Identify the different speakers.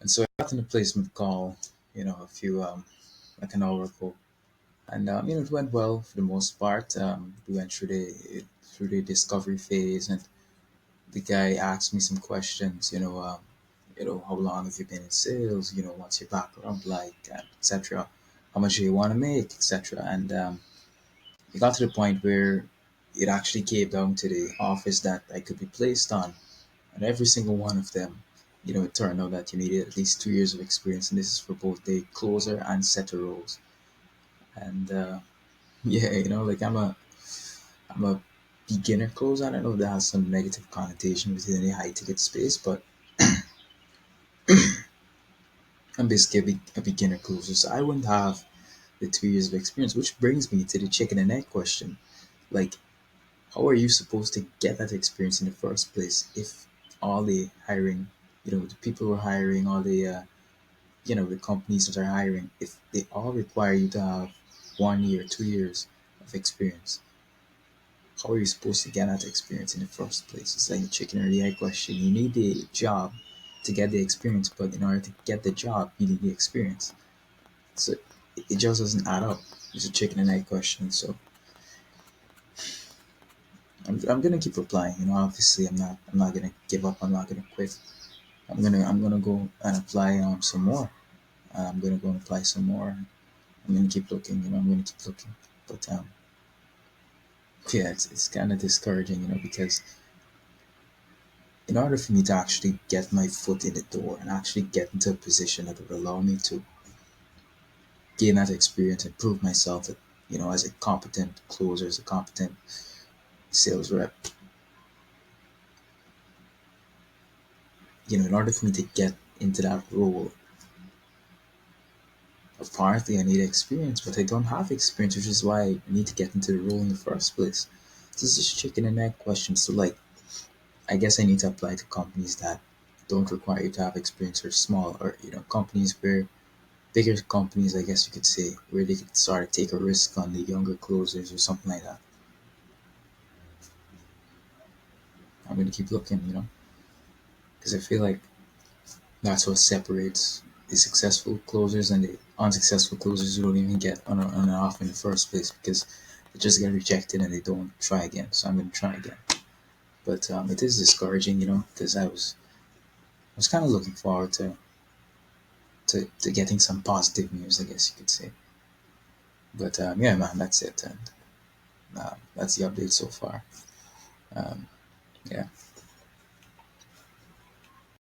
Speaker 1: And so I got in a placement call, a few like an hour ago, and it went well for the most part. We went through the discovery phase, and the guy asked me some questions. How long have you been in sales? What's your background like, etc. How much do you want to make, etc. And it got to the point where it actually came down to the office that I could be placed on, and every single one of them, it turned out that you needed at least 2 years of experience, and this is for both the closer and setter roles. And yeah, like I'm a beginner closer. I don't know if that has some negative connotation within the high ticket space, but I'm basically a beginner closer, so I wouldn't have the 2 years of experience, which brings me to the chicken and egg question. Like, how are you supposed to get that experience in the first place if all the hiring, the people who are hiring, all the companies that are hiring, if they all require you to have 1 year, 2 years of experience, how are you supposed to get that experience in the first place? It's like a chicken or the egg question. You need the job to get the experience, but in order to get the job, you need the experience. So it just doesn't add up. It's a chicken and egg question. So I'm gonna keep applying. Obviously I'm not gonna give up. I'm not gonna quit. I'm gonna go and apply some more. I'm gonna go and apply some more. I'm gonna keep looking. I'm gonna keep looking. But yeah, it's kind of discouraging. Because in order for me to actually get my foot in the door and actually get into a position that would allow me to gain that experience and prove myself that, as a competent closer, as a competent sales rep, in order for me to get into that role, apparently I need experience, but I don't have experience, which is why I need to get into the role in the first place. So it's just chicken and egg question. So like, I guess I need to apply to companies that don't require you to have experience, or small, or companies where bigger companies, I guess you could say, where they could sort of take a risk on the younger closers or something like that. I'm gonna keep looking, because I feel like that's what separates the successful closers and the unsuccessful closers who don't even get on and off in the first place, because they just get rejected and they don't try again. So I'm gonna try again. But it is discouraging, because I was kind of looking forward to getting some positive news, I guess you could say. But yeah, man, that's it, and that's the update so far. Um, yeah.